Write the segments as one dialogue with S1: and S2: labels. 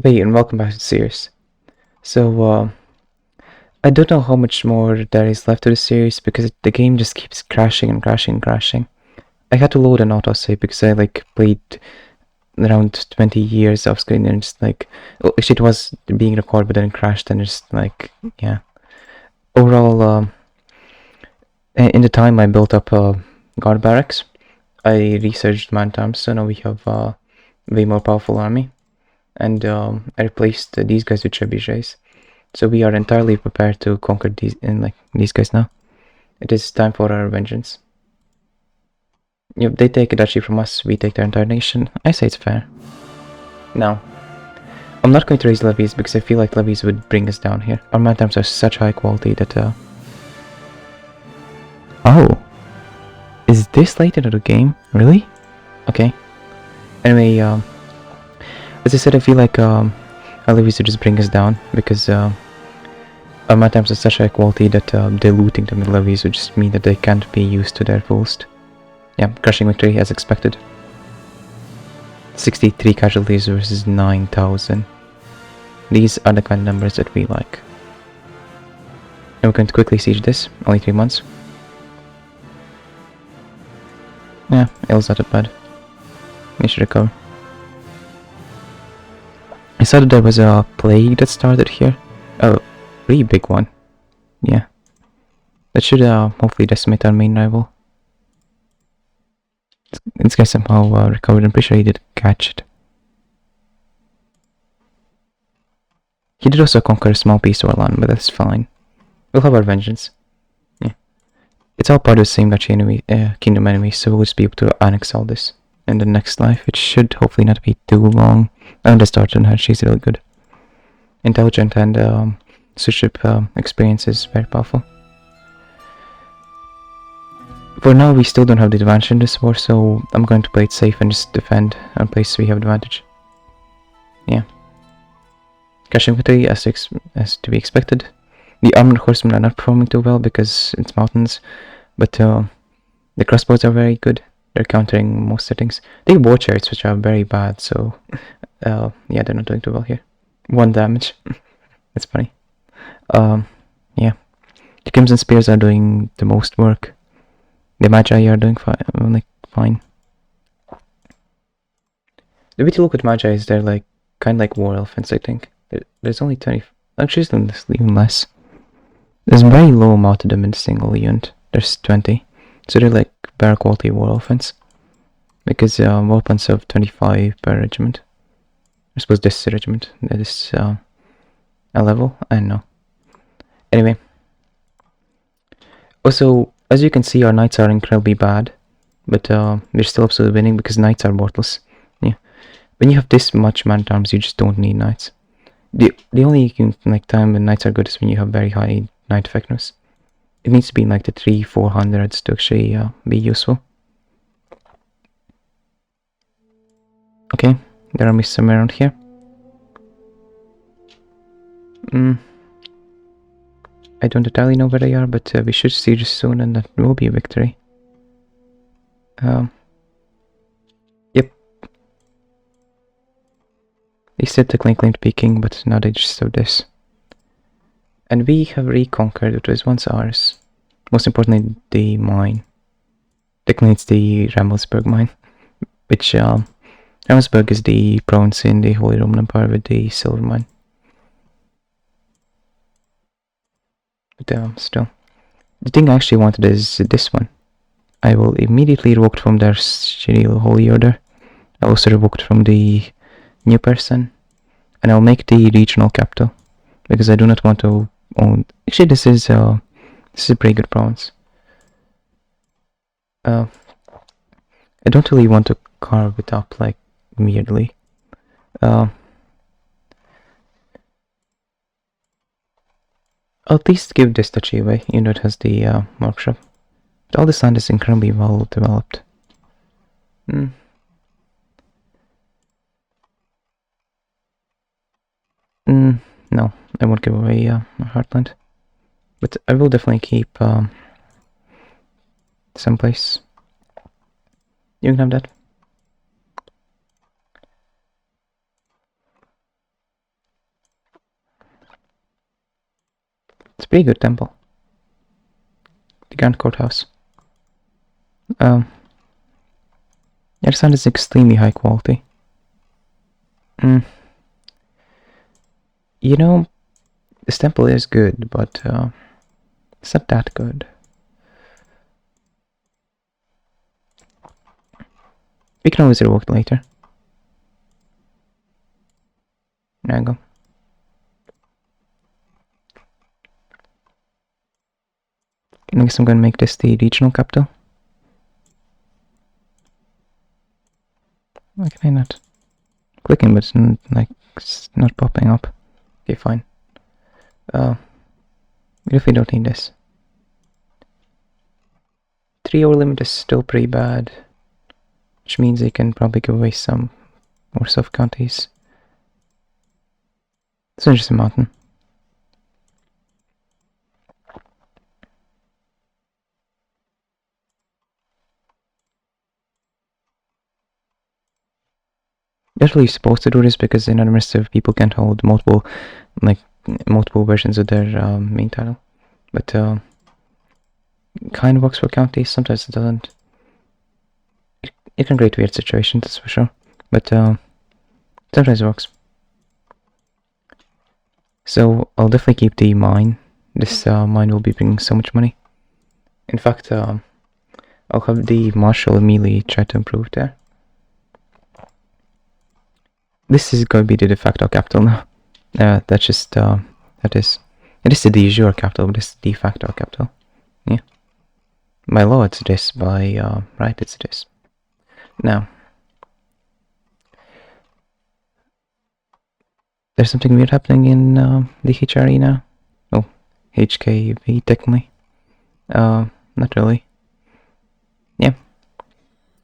S1: Hey, and welcome back to the series. I don't know how much more there is left to the series because the game just keeps crashing and crashing and crashing. I had to load an autosave because I played around 20 years off screen and just well, actually it was being recorded but then it crashed and just yeah. Overall, in the time I built up guard barracks, I researched man terms, so now we have a way more powerful army, and I replaced these guys with trebuchets. So we are entirely prepared to conquer these guys now. It is time for our vengeance. If they take a duchy from us, we take their entire nation. I say it's fair. Now, I'm not going to raise levies because I feel like levies would bring us down here. Our man-terms are such high quality that Oh! Is this late into the game? Really? Okay. Anyway, as I said, I feel like our levies would just bring us down because our man-terms are such high quality that diluting them with levies would just mean that they can't be used to their fullest. Yeah, crushing victory as expected. 63 casualties versus 9,000. These are the kind of numbers that we like. And we're going to quickly siege this, only 3 months. Yeah, it was not that bad. We should recover. I saw that there was a plague that started here. A really big one. Yeah. That should hopefully decimate our main rival. This guy somehow recovered. I'm pretty sure he did catch it. He did also conquer a small piece of our land, but that's fine. We'll have our vengeance. Yeah. It's all part of the same duchy enemy, kingdom enemy, so we'll just be able to annex all this in the next life. It should hopefully not be too long. And the starter her, she's really good. Intelligent and stewardship experience is very powerful. For now, we still don't have the advantage in this war, so I'm going to play it safe and just defend on places we have advantage. Yeah. Cash infantry as to be expected. The armored horsemen are not performing too well because it's mountains, but the crossbows are very good. They're countering most settings. They have war chariots, which are very bad, so yeah, they're not doing too well here. 1 damage. That's funny. Yeah. The Crimson Spears are doing the most work. The Magi are doing fine. The way to look at Magi is they're kind of like war elephants, I think. There's only 20. Actually, it's even less. There's very low amount of them in a single unit. There's 20. So they're like better quality war elephants. Because weapons have 25 per regiment. I suppose this regiment, that is a level? I don't know. Anyway. Also, as you can see, our knights are incredibly bad. But we're still absolutely winning because knights are worthless. Yeah. When you have this much man-at-arms, you just don't need knights. The only time when knights are good is when you have very high knight effectiveness. It needs to be in the 300-400s to actually be useful. Okay, there are somewhere around here. I don't entirely know where they are, but we should siege soon and that will be a victory. Yep. They said technically claimed Peking, but now they just have this. And we have reconquered what was once ours. Most importantly, the mine. Technically it's the Ramelsburg mine, which Ramelsburg is the province in the Holy Roman Empire with the silver mine. But still. The thing I actually wanted is this one. I will immediately revoke from their shitty holy order. I also revoked from the new person. And I'll make the regional capital. Because I do not want to own... Actually, this is a pretty good province. I don't really want to carve it up weirdly. I'll at least give this duchy away, even though it has the workshop. But all this land is incredibly well developed. No, I won't give away my heartland. But I will definitely keep someplace. You can have that. a pretty good temple. The Grand Courthouse. Yeah, the sound is extremely high quality. You know, this temple is good, but it's not that good. We can always revoke it later. There you go. I guess I'm gonna make this the regional capital. Why can I not? Clicking, but it's not popping up. Okay, fine. What if we don't need this? 3-hour limit is still pretty bad, which means they can probably give away some more sub-counties. It's an interesting mountain. Usually you're supposed to do this because in administrative people can't hold multiple versions of their main title. But kind of works for counties, sometimes it doesn't. It can create weird situations, that's for sure. But sometimes it works. So I'll definitely keep the mine. This mine will be bringing so much money. In fact, I'll have the marshal immediately try to improve there. This is going to be the de facto capital now. That's just, it is the de jure capital, but it's the de facto capital. Yeah. By law it's this, by right it's this. Now, there's something weird happening in the HRE now. Oh, HKV technically. Not really. Yeah.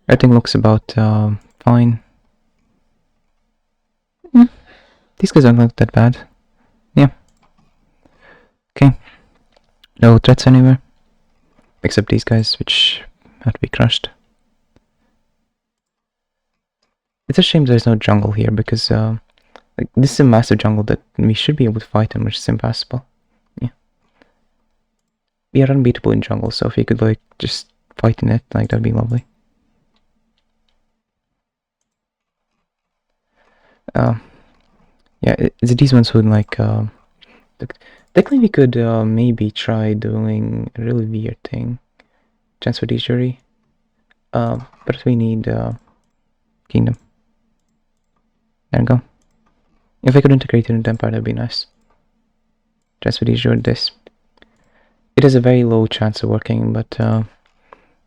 S1: Everything looks about fine. These guys don't look that bad. Yeah. Okay. No threats anywhere. Except these guys, which have to be crushed. It's a shame there's no jungle here, because this is a massive jungle that we should be able to fight in, which is impassable. Yeah. We are unbeatable in jungle, so if you could just fight in it, that'd be lovely. Yeah, it's these ones who technically we could maybe try doing a really weird thing. Transfer the jury. But we need kingdom. There we go. If I could integrate it into empire, that'd be nice. Transfer the jury this. It has a very low chance of working, but that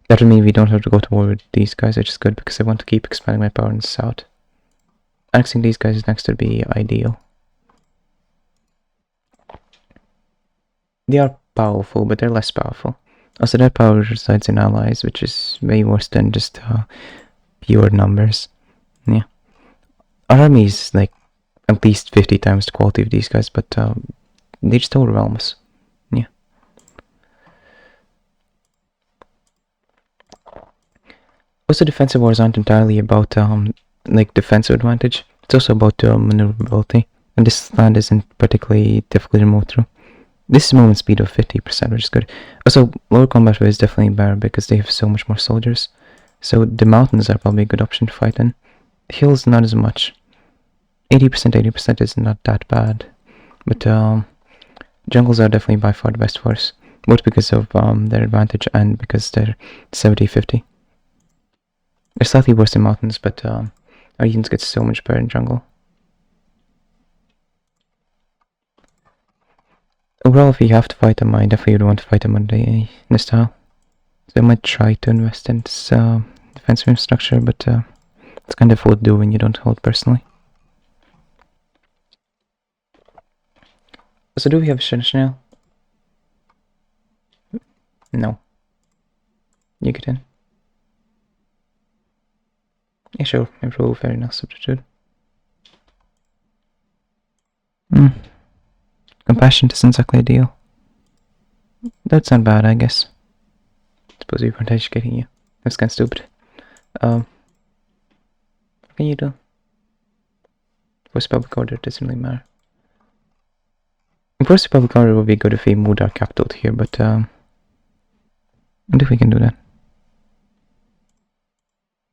S1: would mean we don't have to go to war with these guys, which is good because I want to keep expanding my power in the south. Annexing these guys next would be ideal. They are powerful, but they're less powerful. Also, their power resides in allies, which is way worse than just pure numbers. Yeah. Our army is at least 50 times the quality of these guys, but they just overwhelm us. Yeah. Also, defensive wars aren't entirely about defensive advantage. It's also about maneuverability, and this land isn't particularly difficult to move through. This is movement speed of 50%, which is good. Also, lower combat rate is definitely better because they have so much more soldiers. So the mountains are probably a good option to fight in. Hills, not as much. 80% is not that bad. But jungles are definitely by far the best for us. Both because of their advantage and because they're 70-50. They're slightly worse in mountains, but our units get so much better in jungle. Overall, if we have to fight them, I definitely would want to fight them on this tile. So I might try to invest in this defensive infrastructure, but it's kind of what to do when you don't hold personally. So do we have a Chanel? No. You get in. Yeah, sure. Improve, very nice substitute. Compassion isn't exactly ideal. That's not bad, I guess. Suppose we weren't educating you. That's kind of stupid. What can you do? For public order, it doesn't really matter. Of course, the public counter would be good if we moved our capital here, but I wonder if we can do that.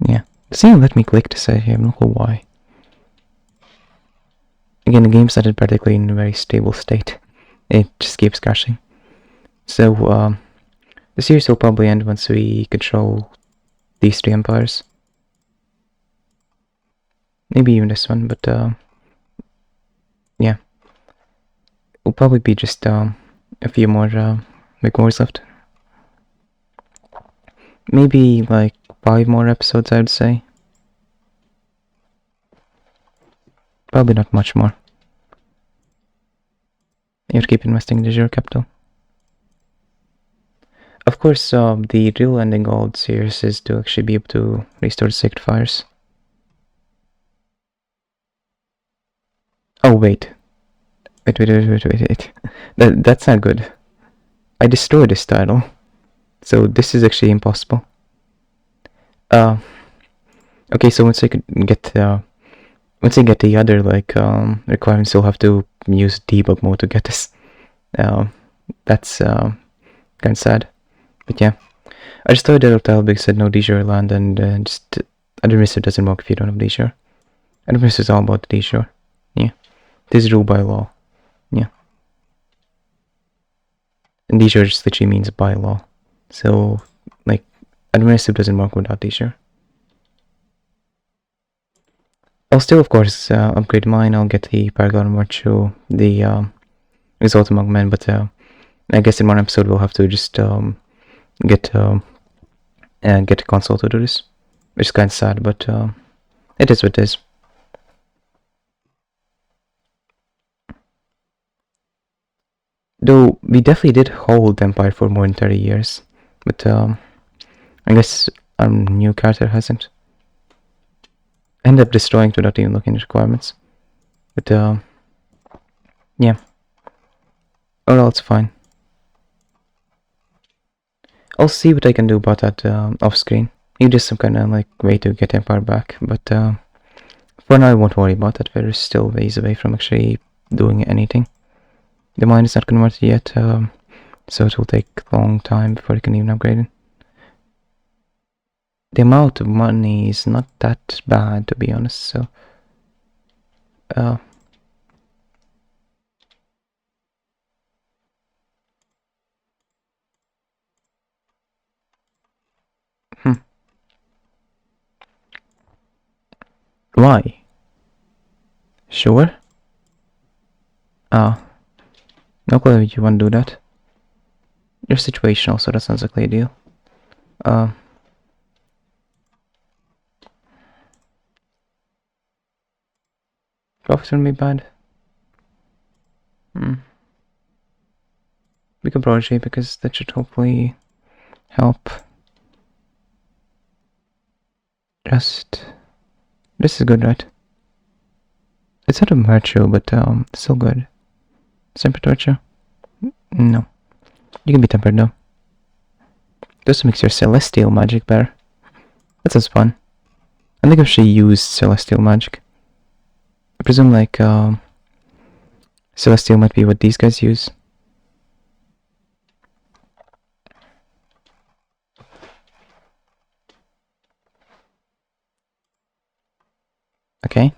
S1: Yeah. It doesn't even let me click to say here, I'm not sure why. Again, the game started practically in a very stable state. It just keeps crashing. So, the series will probably end once we control these 3 empires. Maybe even this one, but yeah. It'll probably be just a few more big wars left. Maybe like 5 more episodes, I would say. Probably not much more. You have to keep investing in the zero capital. Of course, the real ending goal of the series is to actually be able to restore the sacred fires. Oh, wait. Wait. That's not good. I destroyed this title. So this is actually impossible. Okay, so once I get the other requirements, you'll have to use debug mode to get this. That's kind of sad, but yeah. I just thought that title because it said no leisure land, and just administer doesn't work if you don't have leisure. Administer is all about the leisure. Yeah, this is ruled by law. Yeah, and leisure just literally means by law. So like, administrative doesn't work without leisure. I'll still, of course, upgrade mine. I'll get the Paragon Virtue, the Exalted Monk Man, but I guess in one episode we'll have to just get a console to do this, which is kind of sad, but it is what it is. Though we definitely did hold Empire for more than 30 years, but I guess our new character hasn't. End up destroying it without even looking at requirements. But yeah. Overall, it's fine. I'll see what I can do about that off screen. Maybe just some kind of like way to get Empire back, but for now I won't worry about that. We're still ways away from actually doing anything. The mine is not converted yet, so it will take a long time before it can even upgrade it. The amount of money is not that bad, to be honest, so why? Sure? No clue if you want to do that. Your situation also, that sounds like a deal. Profits wouldn't be bad. We can protege because that should hopefully help. Just this is good, right? It's not a virtue, but still good. Tempered virtue? No. You can be tempered though. This makes your celestial magic better. That sounds fun. I think I should use celestial magic. I presume like celestial might be what these guys use. Okay.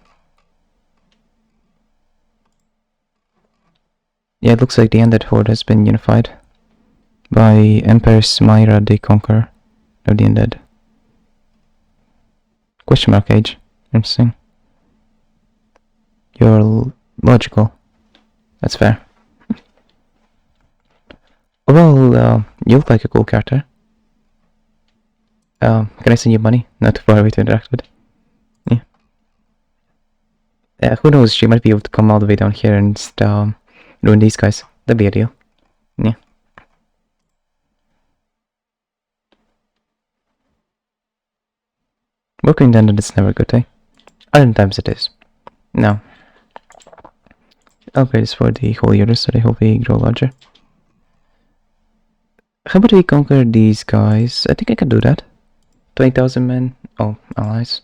S1: Yeah, it looks like the Undead Horde has been unified by Empress Myra the Conqueror of the Undead. Question mark age. Interesting. You're logical. That's fair. Well, you look like a cool character. Can I send you money? Not too far away to interact with. Yeah. Who knows? She might be able to come all the way down here and just ruin these guys. That'd be a deal. Yeah. Working intended is never a good, eh? Other times it is. No. Upgrade is for the whole unit, so they hopefully grow larger. How about we conquer these guys? I think I can do that. 20,000 men. Oh, allies.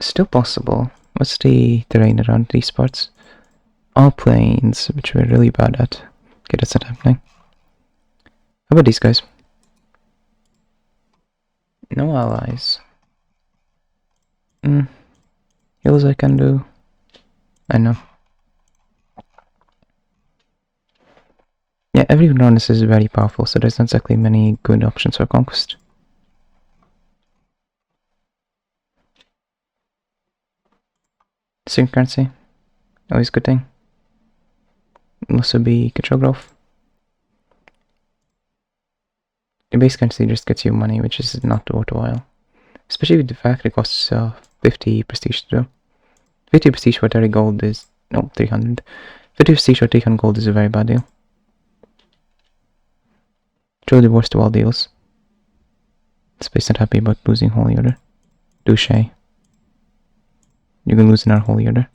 S1: Still possible. What's the terrain around these parts? All plains, which we're really bad at. Okay, that's not happening. How about these guys? No allies. Hills I can do. I know. Yeah, every Uranus is very powerful, so there's not exactly many good options for conquest. Sync currency. Always a good thing. Also be control growth. The base currency just gets you money, which is not worthwhile. Especially with the fact it costs 50 prestige to do. 50 prestige for 30 gold is... no, 300. 50 prestige for 300 gold is a very bad deal. Truly the worst of all deals. Space not happy about losing Holy Order. Douche. You can lose in our Holy Order.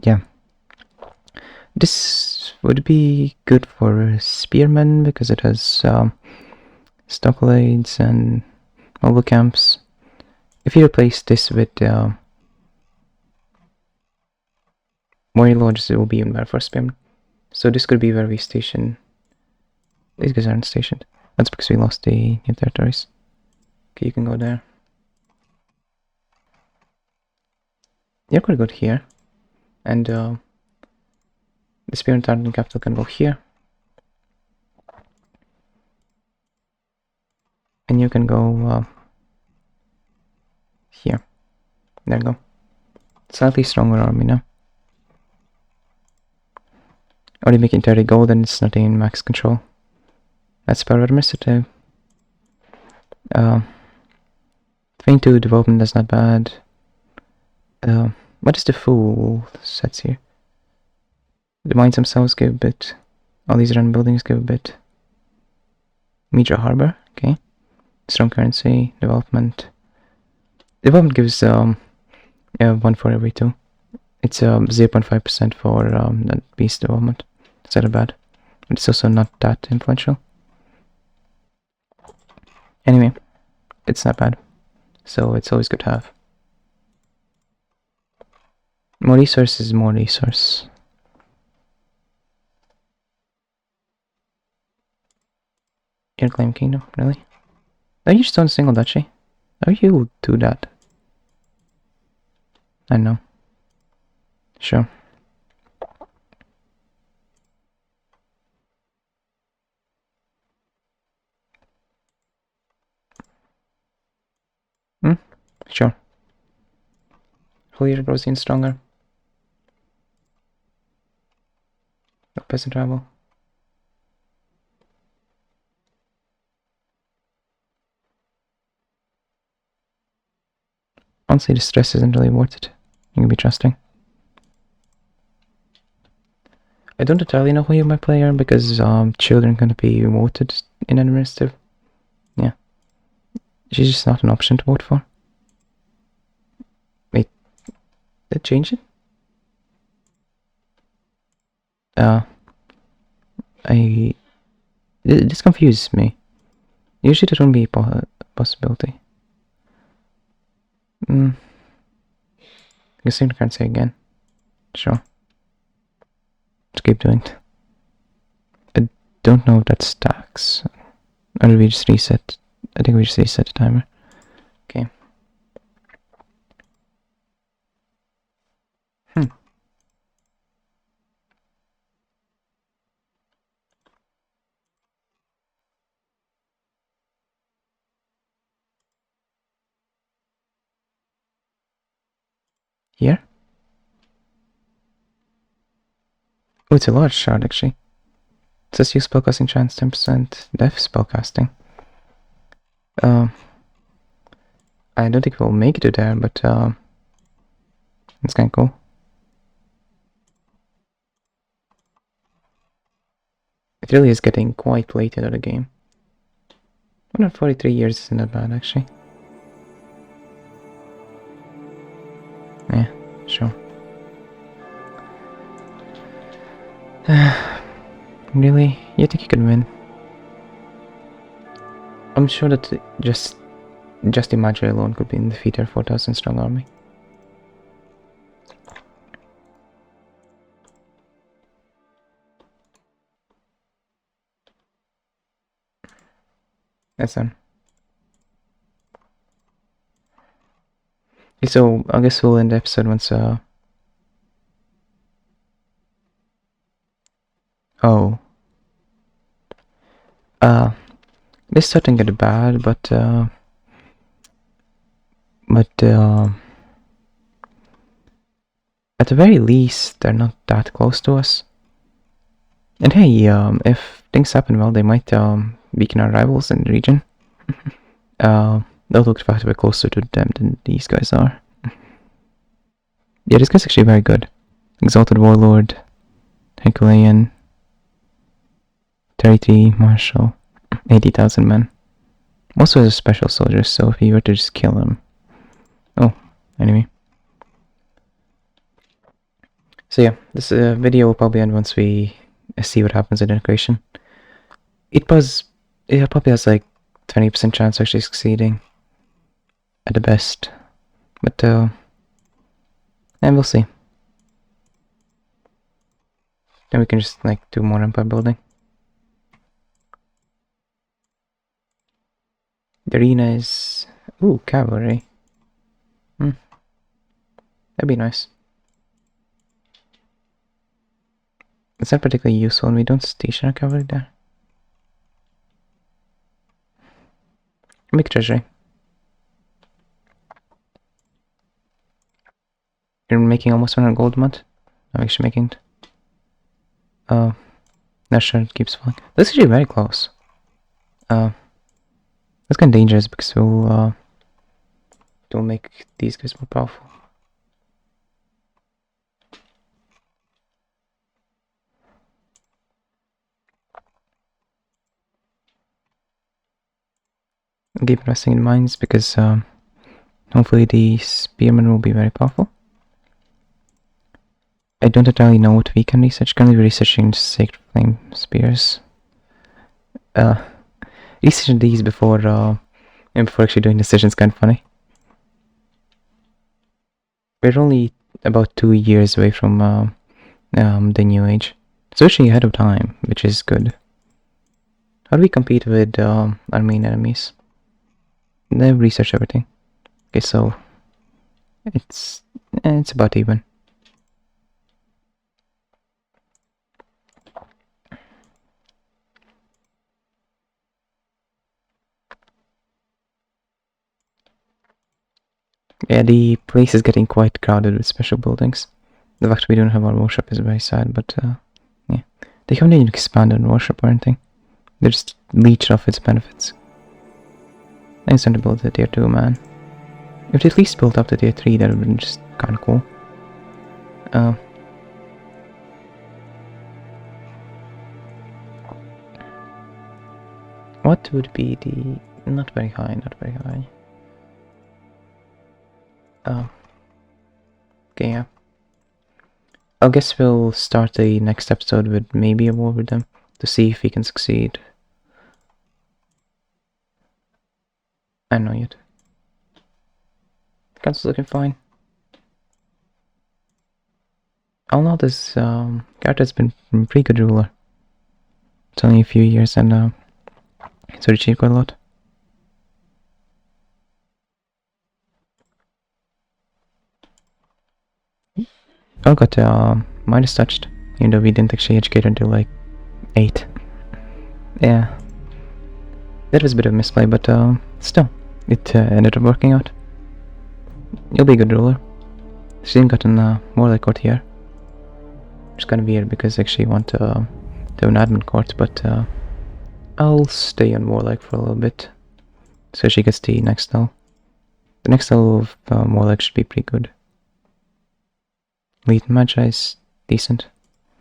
S1: Yeah. This would be good for spearmen because it has stockades and mobile camps. If you replace this with warrior lodges, it will be even better for spearmen. So this could be where we station. These guys aren't stationed. That's because we lost the new territories. Okay, you can go there. You're quite good here. And the spear and Tartan capital can go here. And you can go here. There you go. Slightly stronger army now. Already making 30 gold and it's not in max control. That's power administrative. 22 development, that's not bad. What is the full sets here? The mines themselves give a bit. All these random buildings give a bit. Major harbour, okay. Strong currency, development. Development gives 1 for every 2. It's 0.5% for that beast development. It's not bad. But it's also not that influential. Anyway, it's not bad. So it's always good to have. More resource is more resource. You claim kingdom, really? Are you just on single duchy? How you do that? I know. Sure. Sure. Holy grows in stronger. No peasant travel. Honestly, the stress isn't really worth it. You can be trusting. I don't entirely know who you might play here because children can be voted in administrative. Yeah. She's just not an option to vote for. Wait, did it change it? This confuses me. Usually that wouldn't be a possibility. I guess I can't say again. Sure. Let's keep doing it. I don't know if that stacks. Or did we just reset? I think we just reset the timer. Okay. Here? Oh, it's a large shard actually. It says use spellcasting chance 10% def spellcasting. I don't think we'll make it to there, but it's kinda cool. It really is getting quite late into the game. 143 years isn't that bad actually. Yeah, sure. Really? You think you can win? I'm sure that just Imagery alone could be in defeat our 4,000 strong army. That's done. Okay, so I guess we'll end the episode once oh. This starting to get bad, but at the very least they're not that close to us. And hey, if things happen well, they might weaken our rivals in the region. They'll look the fact that we're closer to them than these guys are. Yeah, this guy's actually very good. Exalted Warlord, Herculean, 33 Marshal, 80,000 men. Most of us are special soldiers, so if you were to just kill them. Oh, enemy. So yeah, this video will probably end once we see what happens in integration. It probably has like 20% chance of actually succeeding at the best, but and we'll see. Then we can just like do more empire building. The arena is cavalry. That'd be nice. It's not particularly useful, and we don't station our cavalry there. Make treasury. You're making almost 100 gold a month. I'm actually making it. Not sure it keeps falling. This is actually very close. That's kind of dangerous because we'll make these guys more powerful. I'll keep investing in mines because hopefully the spearmen will be very powerful. I don't entirely know what we can research. Currently we're researching Sacred Flame Spears. Researching these before actually doing decisions is kind of funny. We're only about 2 years away from the new age. So actually ahead of time, which is good. How do we compete with our main enemies? They've researched everything. Okay, so it's about even. Yeah, the place is getting quite crowded with special buildings. The fact we don't have our worship is very sad, but yeah. They haven't even expanded on worship or anything. They just leached off its benefits. I just want to build the tier 2, man. If they at least built up to tier 3, that would have been just kinda cool. What would be the... not very high, not very high. Okay, yeah. I guess we'll start the next episode with maybe a war with them to see if we can succeed. I don't know yet. Council's looking fine. All in all, this Godherja's been a pretty good ruler. It's only a few years and it's already achieved quite a lot. Oh, got minus touched, even though we didn't actually educate until like 8. Yeah, that was a bit of a misplay, but still, it ended up working out. You'll be a good ruler. She didn't gotten more like courtier. It's kind of weird because I actually want to have an admin court, but I'll stay on warlike for a little bit, so she gets the next level. The next level of warlike should be pretty good. Lead Magi is decent.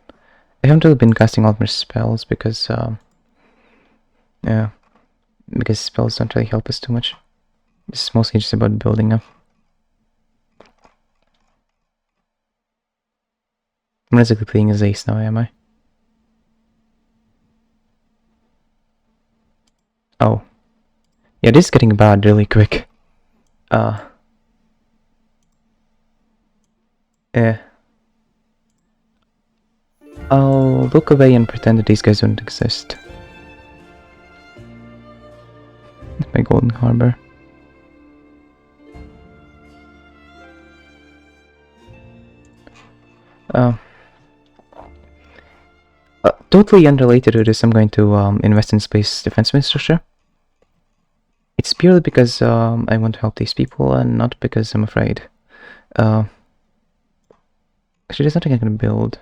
S1: I haven't really been casting all my spells because because spells don't really help us too much. This is mostly just about building up. I'm basically playing as ace now, am I? Oh. Yeah, this is getting bad really quick. Yeah. I'll look away and pretend that these guys don't exist. My golden harbor. Totally unrelated to this, I'm going to invest in space defense infrastructure. It's purely because I want to help these people and not because I'm afraid. Actually, there's nothing I can build.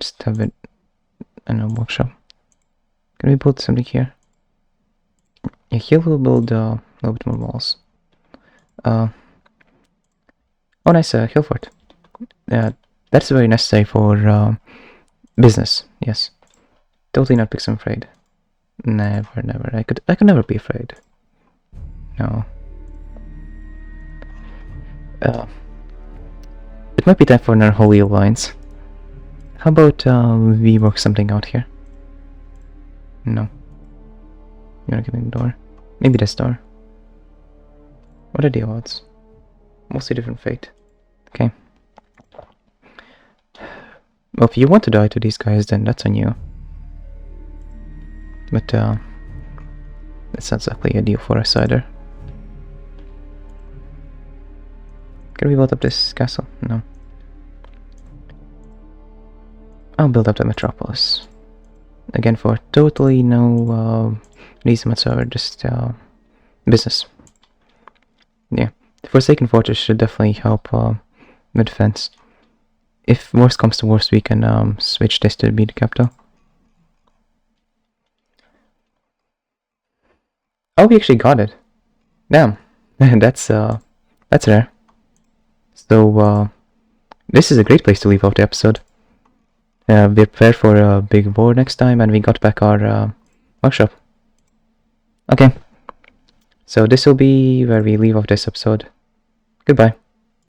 S1: Just have it in a workshop. Can we build something here? Yeah, here we'll build a little bit more walls. Oh, nice hill fort. That's very necessary for business. Yes, totally not because I'm afraid. Never, never. I could never be afraid. No. It might be time for an unholy alliance. How about we work something out here? No. You wanna give me the door? Maybe this door. What are the odds? Mostly different fate. Okay. Well, if you want to die to these guys, then that's on you. But that's not exactly ideal for us either. Can we build up this castle? No. I'll build up the metropolis. Again, for totally no reason whatsoever, just business. Yeah, the Forsaken Fortress should definitely help with defense. If worst comes to worst, we can switch this to be the capital. Oh, we actually got it. Damn, that's rare. So this is a great place to leave off the episode. We're prepared for a big war next time, and we got back our workshop. Okay, so this will be where we leave off this episode. Goodbye.